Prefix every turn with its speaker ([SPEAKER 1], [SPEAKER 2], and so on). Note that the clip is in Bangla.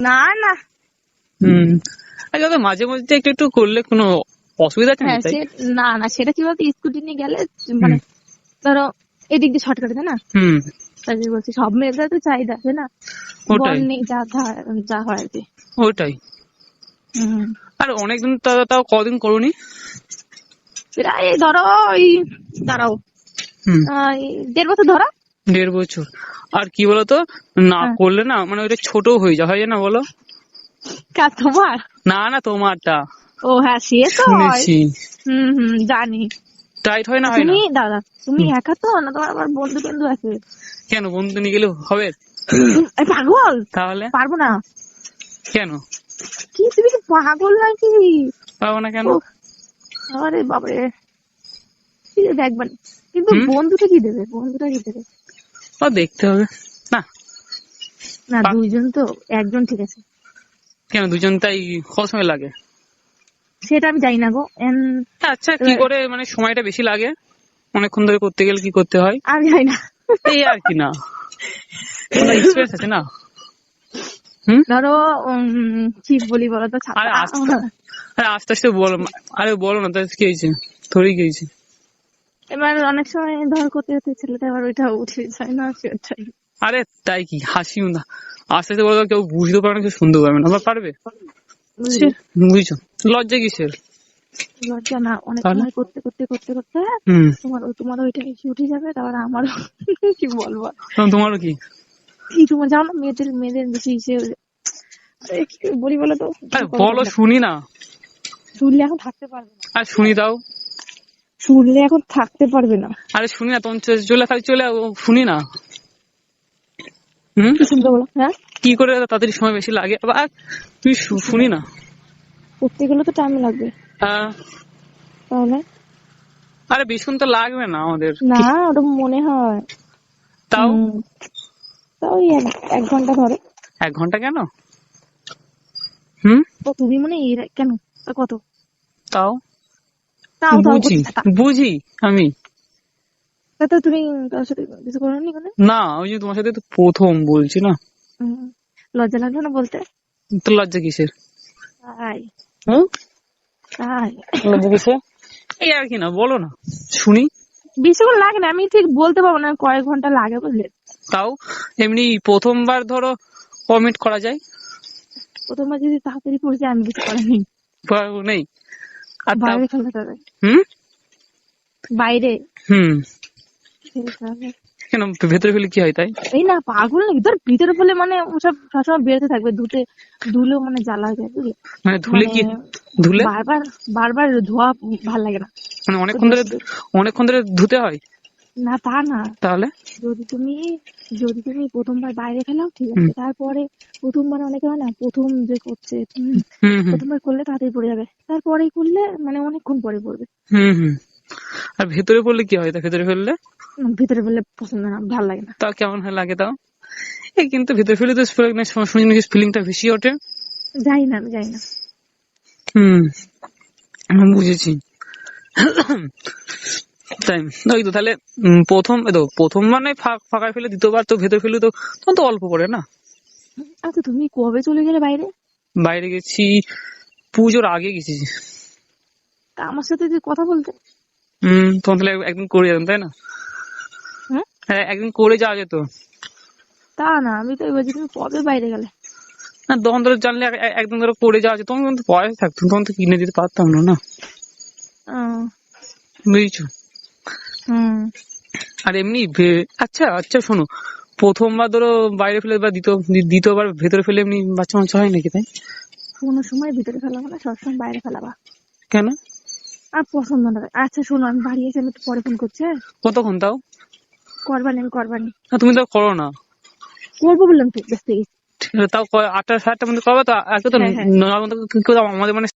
[SPEAKER 1] না না।
[SPEAKER 2] আচ্ছা মাঝে মধ্যে একটু একটু করলে কোনো অসুবিধা আছে নাকি?
[SPEAKER 1] হ্যাঁ
[SPEAKER 2] তাই
[SPEAKER 1] না না, সেটা কি বলতো, স্কুটি নিয়ে গেলে মানে ধরো এদিক দিয়ে শর্টকাট আছে না, তাই বলছি সব মেয়েদের তো চাহিদা আছে না, বর
[SPEAKER 2] ওটাই
[SPEAKER 1] নেই যা হয় আর কি।
[SPEAKER 2] ওটাই।
[SPEAKER 1] হুম,
[SPEAKER 2] আর অনেকদিন তাও কদিন করোনি?
[SPEAKER 1] প্রায় ধরো ওই দাঁড়াও, 1.5 বছর ধরো।
[SPEAKER 2] 1.5 বছর। আর কি বলতো, না
[SPEAKER 1] হ্যাঁ।
[SPEAKER 2] করলে না মানে ওইটা ছোট হয়ে যায়, হয় না বলো?
[SPEAKER 1] কাজ তোমার?
[SPEAKER 2] না না, তোমারটা
[SPEAKER 1] ও হ্যাঁ, সে তো হয়।
[SPEAKER 2] শুনেছি।
[SPEAKER 1] জানি।
[SPEAKER 2] টাইট হয় না, হয় না?
[SPEAKER 1] তুমি দাদা, তুমি
[SPEAKER 2] হুম।
[SPEAKER 1] একা তো না, তোমার আবার বন্ধু টন্ধু আছে।
[SPEAKER 2] কেন, বন্ধু নিয়ে গেলে হবে?
[SPEAKER 1] এই পাগল,
[SPEAKER 2] তাহলে
[SPEAKER 1] পারবো না।
[SPEAKER 2] কেন
[SPEAKER 1] কি তুমি কি পাগল নাকি?
[SPEAKER 2] পাবো না কেন?
[SPEAKER 1] উফ, আরে বাবারে, ঠিক আছে দেখবেন, কিন্তু
[SPEAKER 2] হুম।
[SPEAKER 1] বন্ধুটা কি দেবে, বন্ধুটা কি দেবে?
[SPEAKER 2] ও দেখতে হবে না।
[SPEAKER 1] না দুইজন তো, একজন ঠিক আছে।
[SPEAKER 2] কেন দুজন, তাই কত সময় লাগে?
[SPEAKER 1] সেটা আমি জানি না গো।
[SPEAKER 2] আচ্ছা কি করে মানে সময়টা বেশি লাগে? অনেকক্ষণ ধরে করতে গেলে কি করতে হয়?
[SPEAKER 1] আমি জানি না।
[SPEAKER 2] এই আর কি, না তোমার এক্সপিরিয়েন্স আছে না?
[SPEAKER 1] ধরো কি বলি বলো তো,
[SPEAKER 2] আরে আস্তে আরে আস্তে আস্তে বলো। আরে বলো না, তাই কি হয়েছে? থোড়ি কি হয়েছে?
[SPEAKER 1] এবার অনেক সময় ধর করতে করতে ছেলেটা আবার ওইটা উঠে যায় না, সেটাই।
[SPEAKER 2] আরে তাই কি হাসি না? আস্তে আস্তে বলো, কেউ বুঝতে পারবে না, কেউ শুনতে পারবে না, আবার পারবে?
[SPEAKER 1] বুঝলি?
[SPEAKER 2] বুঝছো, লজ্জা কিসের?
[SPEAKER 1] লজ্জা না, অনেক
[SPEAKER 2] তাহলে
[SPEAKER 1] সময় করতে করতে করতে করতে তোমার ওইটা এসে উঠে যাবে, তারপর আমারও কি বলবো।
[SPEAKER 2] তোমারও কি?
[SPEAKER 1] কি তোমার জানো না, মেয়েদের বেশি ইসে, আরে কি বলি বলো তো,
[SPEAKER 2] আরে বলো শুনি না।
[SPEAKER 1] শুনলে এখন থাকতে পারবে না।
[SPEAKER 2] আর শুনি দাও।
[SPEAKER 1] শুনলে এখন থাকতে পারবে না।
[SPEAKER 2] আরে শুনি না, তখন চলে খালি চলে শুনি না।
[SPEAKER 1] কি শুনতে বলো? হ্যাঁ,
[SPEAKER 2] কি করে তাড়াতাড়ি সময় বেশি লাগে আবার? তুই শুনি না।
[SPEAKER 1] করতে গেলে তো টাইম লাগবে।
[SPEAKER 2] হ্যাঁ।
[SPEAKER 1] তাহলে
[SPEAKER 2] আরে বেশিক্ষণ তো লাগবে না আমাদের
[SPEAKER 1] না,
[SPEAKER 2] কি?
[SPEAKER 1] ওটা মনে হয়।
[SPEAKER 2] তাও
[SPEAKER 1] তাও 1 ঘন্টা ধরো।
[SPEAKER 2] 1 ঘন্টা কেন?
[SPEAKER 1] তো তুমি মনে কেন, তা কত?
[SPEAKER 2] তাও
[SPEAKER 1] তাও তাও
[SPEAKER 2] বুঝি,
[SPEAKER 1] করতে থাকা।
[SPEAKER 2] বুঝি আমি।
[SPEAKER 1] তা তো তুমি কারোর সাথে কিছু করোনি মানে?
[SPEAKER 2] না ওই যে তোমার সাথে তো প্রথম বলছি না।
[SPEAKER 1] লজ্জা লাগলো না বলতে?
[SPEAKER 2] তো লজ্জা কিসের?
[SPEAKER 1] তাই?
[SPEAKER 2] হুম,
[SPEAKER 1] তাই?
[SPEAKER 2] লজ্জা কিসের? এই আর কি, না বলো না শুনি।
[SPEAKER 1] বেশিক্ষণ লাগে না, আমি ঠিক বলতে পারবো না কয়েক ঘন্টা লাগে, বুঝলে?
[SPEAKER 2] তাও এমনি প্রথমবার ধরো কমিট করা যায়?
[SPEAKER 1] প্রথমবার যদি তাড়াতাড়ি পড়ে যায়, আমি কিছু করার নেই।
[SPEAKER 2] নেই। আর তা
[SPEAKER 1] বাইরে ফেলতে হবে।
[SPEAKER 2] হুম
[SPEAKER 1] বাইরে
[SPEAKER 2] হুম
[SPEAKER 1] ফেলতে হবে।
[SPEAKER 2] কেন, ভেতরে ফেলে কি হয় তাই?
[SPEAKER 1] এই না পাগল নাকি, ধর ভিতরে ফেলে মানে ওসব সবসময় বেরোতে থাকবে, ধুলেও মানে জ্বালা হয়ে যায়, বুঝলে?
[SPEAKER 2] মানে ধুলে
[SPEAKER 1] মানে
[SPEAKER 2] কি? ধুলে
[SPEAKER 1] বারবার বারবার ধোয়া ভাল লাগে না।
[SPEAKER 2] মানে
[SPEAKER 1] ওই
[SPEAKER 2] অনেকক্ষণ ধরে ধুতে হয়?
[SPEAKER 1] না তা না,
[SPEAKER 2] তাহলে
[SPEAKER 1] যদি তুমি প্রথমবার বাইরে ফেলাও ঠিক আছে, তারপরে প্রথমবার অনেকে হয় না, প্রথম যে করছে
[SPEAKER 2] হুম হুম
[SPEAKER 1] প্রথমবার করলে তাড়াতাড়ি পড়ে যাবে, তারপরে করলে মানে অনেকক্ষণ পরে পড়বে।
[SPEAKER 2] হুম হুম আর ভেতরে পড়লে কি হয় তা? ভেতরে ফেললে
[SPEAKER 1] ভিতরে ফেললে পছন্দ না, ভাল লাগে না।
[SPEAKER 2] তাও কেমন হয় লাগে তাও? এই কিন্তু ভেতরে ফেলে তো শুনি নাকি ফিলিংটা বেশি ওঠে।
[SPEAKER 1] যাই না, আমি যাই না।
[SPEAKER 2] হুম, আমি বুঝেছি। তাই ওই তো তাহলে প্রথম মানে ফাঁকায় ফেলে, দ্বিতীয়বার তো ভেতরে ফেলে তো তখন তো অল্প করে না।
[SPEAKER 1] আচ্ছা তুমি কবে চলে গেলে বাইরে?
[SPEAKER 2] বাইরে গেছি পুজোর আগে গেছি।
[SPEAKER 1] তা আমার সাথে যে কথা বলতে।
[SPEAKER 2] তখন তাহলে একদিন করে যেতাম তাই না?
[SPEAKER 1] হ্যাঁ,
[SPEAKER 2] হ্যাঁ একদিন করে যাওয়া যেত।
[SPEAKER 1] তা না, আমি তো বলছি তুমি কবে বাইরে গেলে।
[SPEAKER 2] না তখন ধরো জানলে একদিন ধরো করে যাওয়া যেত, তখন কিন্তু পয়সা থাকতো, তখন তো কিনে দিতে পারতাম না না, বুঝছো? আর এমনি আচ্ছা আচ্ছা শোনো, প্রথমবার ধরো বাইরে ফেলে বা দ্বিতীয়বার ভেতরে ফেলে এমনি বাচ্চা মাচ্চা হয় নাকি তাই?
[SPEAKER 1] কোনো সময় ভিতরে ফেলাবা না, সবসময় বাইরে ফেলাবা।
[SPEAKER 2] কেন?
[SPEAKER 1] আর পছন্দ না। আচ্ছা শোনো, আমি বাড়ি এসে আমি একটু পরে ফোন করছি। হ্যাঁ,
[SPEAKER 2] কতক্ষণ তাও?
[SPEAKER 1] করবানি।
[SPEAKER 2] না তুমি তো করো না।
[SPEAKER 1] করবো বললাম তো, ব্যস্ত হয়ে গেছি।
[SPEAKER 2] ঠিক আছে, তাও 8টা 7টার মধ্যে করবে তো? আজকে তো
[SPEAKER 1] হ্যাঁ হ্যাঁ।
[SPEAKER 2] 9টার মধ্যে আমাদের মানে